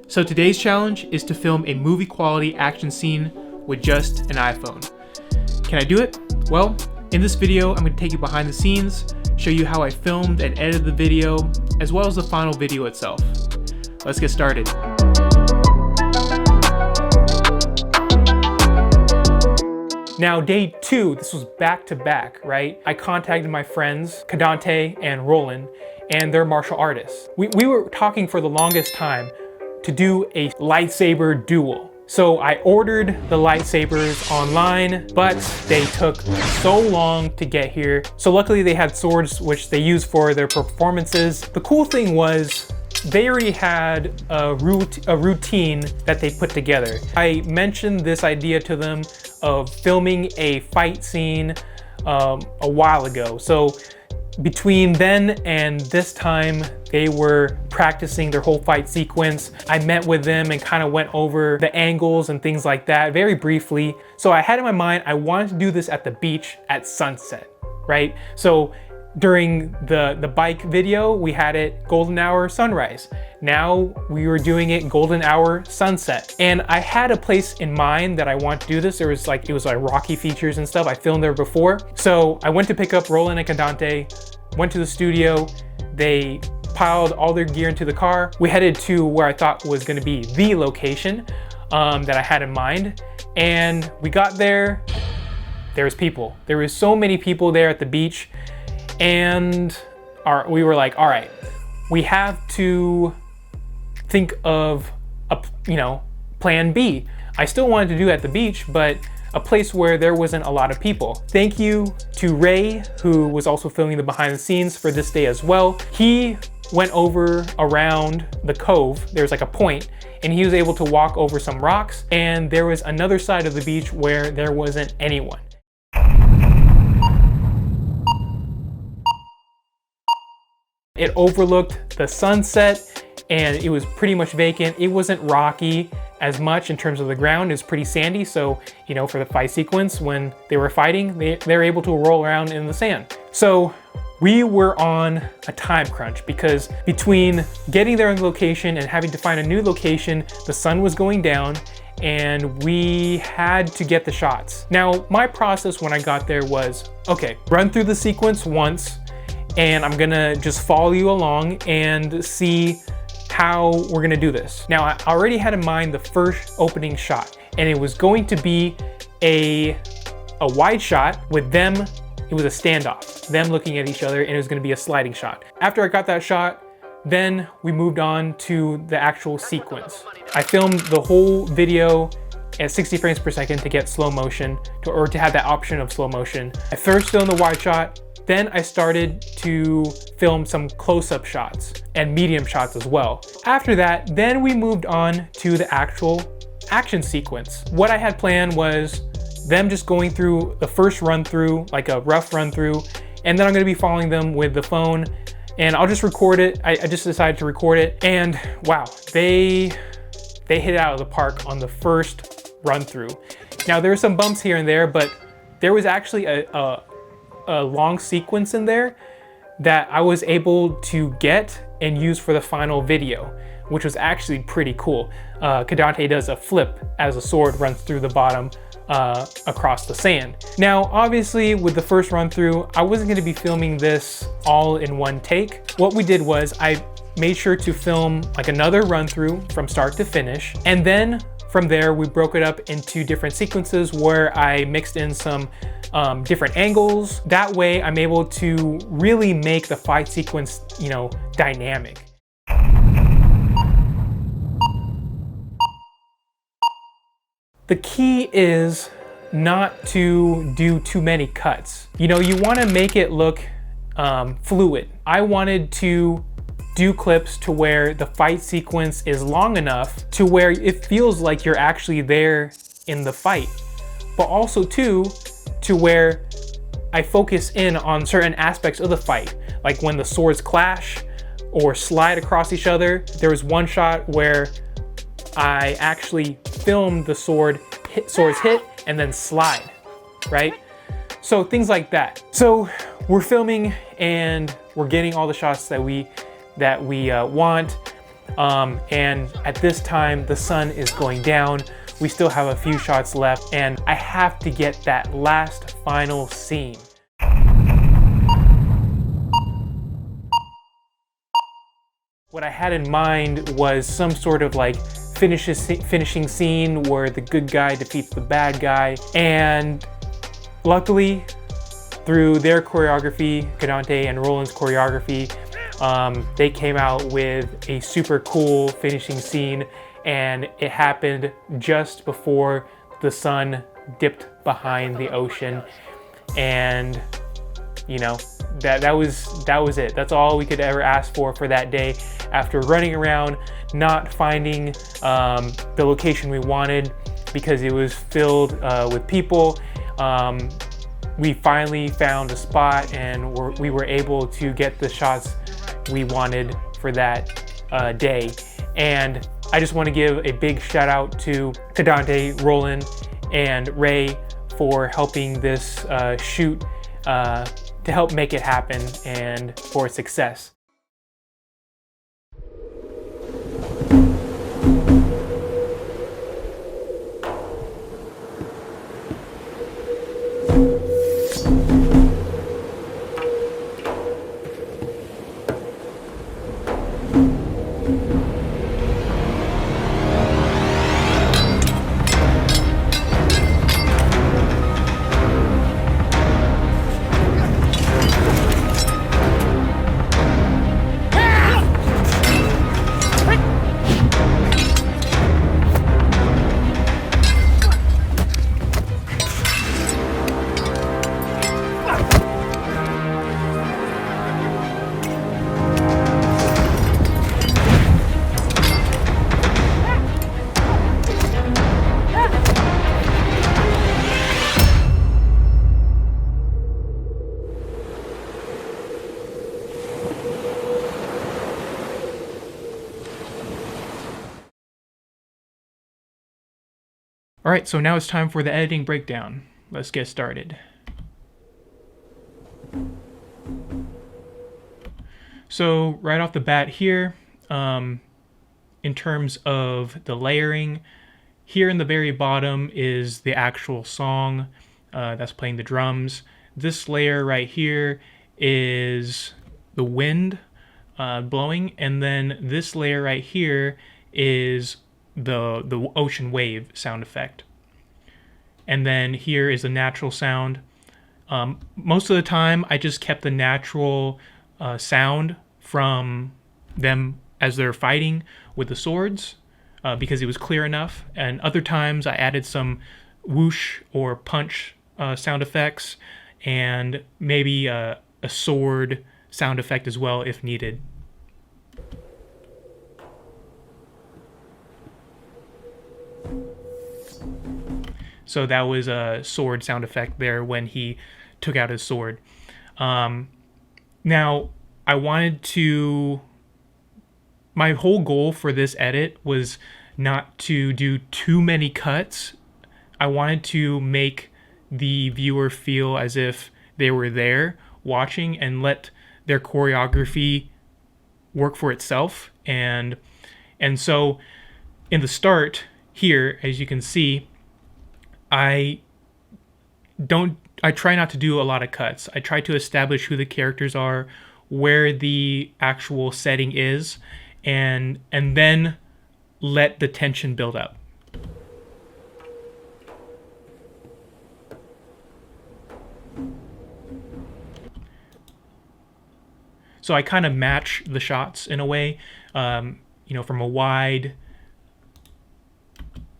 So today's challenge is to film a movie quality action scene with just an iPhone. Can I do it? Well, in this video, I'm going to take you behind the scenes, show you how I filmed and edited the video, as well as the final video itself. Let's get started. Now, day 2, this was back to back, right? I contacted my friends, Kadante and Roland, and they're martial artists. We were talking for the longest time to do a lightsaber duel. So I ordered the lightsabers online, but they took so long to get here. So luckily they had swords which they use for their performances. The cool thing was they already had a routine that they put together. I mentioned this idea to them of filming a fight scene a while ago. So between then and this time, they were practicing their whole fight sequence. I met with them and kind of went over the angles and things like that very briefly. So I had in my mind, I wanted to do this at the beach at sunset, right? So during the bike video, we had it golden hour sunrise. Now we were doing it golden hour sunset. And I had a place in mind that I want to do this. It was like rocky features and stuff. I filmed there before. So I went to pick up Roland and Kadante, went to the studio. They piled all their gear into the car. We headed to where I thought was gonna be the location that I had in mind. And we got there, there was people. There was so many people there at the beach. And we were like, all right, we have to think of a plan B. I still wanted to do it at the beach, but a place where there wasn't a lot of people. Thank you to Ray, who was also filming the behind the scenes for this day as well. He went over around the cove. There's like a point, and he was able to walk over some rocks, and there was another side of the beach where there wasn't anyone. It overlooked the sunset and it was pretty much vacant. It wasn't rocky as much in terms of the ground. It was pretty sandy. So, for the fight sequence, when they were fighting, they were able to roll around in the sand. So we were on a time crunch because between getting there on the location and having to find a new location, the sun was going down and we had to get the shots. Now, my process when I got there was, okay, run through the sequence once, and I'm gonna just follow you along and see how we're gonna do this. Now, I already had in mind the first opening shot, and it was going to be a wide shot with them. It was a standoff, them looking at each other, and it was gonna be a sliding shot. After I got that shot, then we moved on to the actual sequence. I filmed the whole video at 60 frames per second to get slow motion, or to have that option of slow motion. I first filmed the wide shot, then I started to film some close-up shots and medium shots as well. After that, then we moved on to the actual action sequence. What I had planned was them just going through the first run through, like a rough run through, and then I'm gonna be following them with the phone, and I'll just record it. I just decided to record it, and wow, they hit it out of the park on the first run through. Now there were some bumps here and there, but there was actually a long sequence in there that I was able to get and use for the final video, which was actually pretty cool. Kadante does a flip as a sword runs through the bottom across the sand. Now, obviously with the first run through, I wasn't gonna be filming this all in one take. What we did was I made sure to film like another run through from start to finish. And then from there, we broke it up into different sequences where I mixed in some different angles. That way I'm able to really make the fight sequence, dynamic. The key is not to do too many cuts. You want to make it look fluid. I wanted to do clips to where the fight sequence is long enough to where it feels like you're actually there in the fight, but also to where I focus in on certain aspects of the fight, like when the swords clash or slide across each other. There was one shot where I actually filmed the swords hit and then slide, right? So things like that. So we're filming and we're getting all the shots that we want. And at this time, the sun is going down. We still have a few shots left, and I have to get that last final scene. What I had in mind was some sort of like finishing scene where the good guy defeats the bad guy. And luckily, through their choreography, Kadante and Roland's choreography, they came out with a super cool finishing scene, and it happened just before the sun dipped behind the ocean. And you know, that was it. That's all we could ever ask for that day. After running around, not finding the location we wanted because it was filled with people, we finally found a spot, and we were able to get the shots we wanted for that day. And I just want to give a big shout out to Kadante, Roland, and Ray for helping this shoot to help make it happen and for success. All right, so now it's time for the editing breakdown. Let's get started. So right off the bat here, in terms of the layering, here in the very bottom is the actual song that's playing the drums. This layer right here is the wind blowing, and then this layer right here is the ocean wave sound effect. And then here is the natural sound. Most of the time I just kept the natural sound from them as they're fighting with the swords because it was clear enough. And other times I added some whoosh or punch sound effects, and maybe a sword sound effect as well if needed. So that was a sword sound effect there when he took out his sword. Now, my whole goal for this edit was not to do too many cuts. I wanted to make the viewer feel as if they were there watching and let their choreography work for itself. And so in the start here, as you can see, I try not to do a lot of cuts. I try to establish who the characters are, where the actual setting is, and then let the tension build up. So I kind of match the shots in a way, from a wide.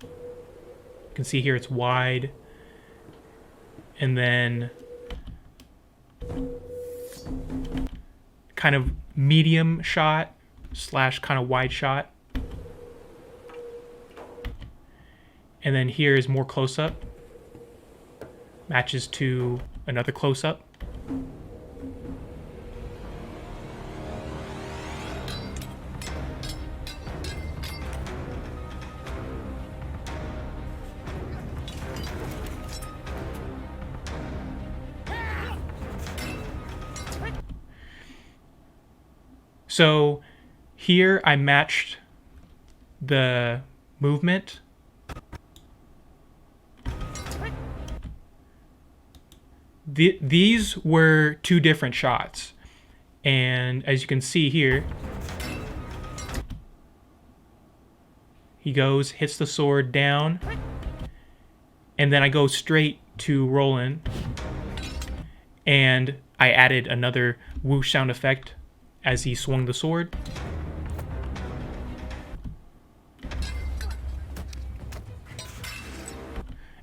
You can see here it's wide, and then kind of medium shot / kind of wide shot, and then here is more close-up, matches to another close-up. So here I matched the movement. These were two different shots, and as you can see here, he goes, hits the sword down, and then I go straight to Roland, and I added another whoosh sound effect as he swung the sword.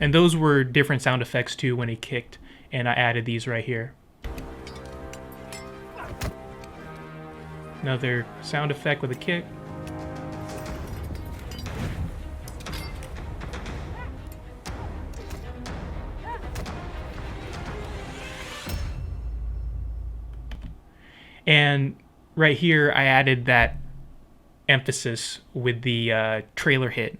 And those were different sound effects too when he kicked, and I added these right here. Another sound effect with a kick. And right here, I added that emphasis with the trailer hit.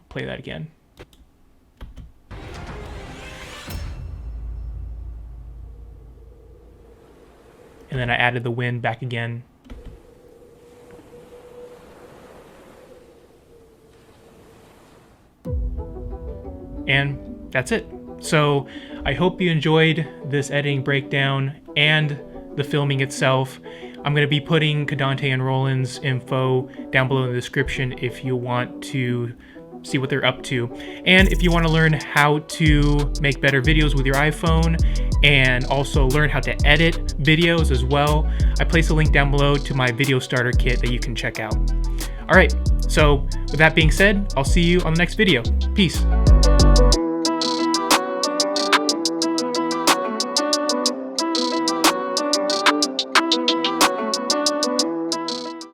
Play that again. And then I added the wind back again. And that's it. So I hope you enjoyed this editing breakdown and the filming itself. I'm going to be putting Kadante and Roland's info down below in the description if you want to see what they're up to. And if you want to learn how to make better videos with your iPhone and also learn how to edit videos as well, I place a link down below to my video starter kit that you can check out. All right, so with that being said, I'll see you on the next video. Peace.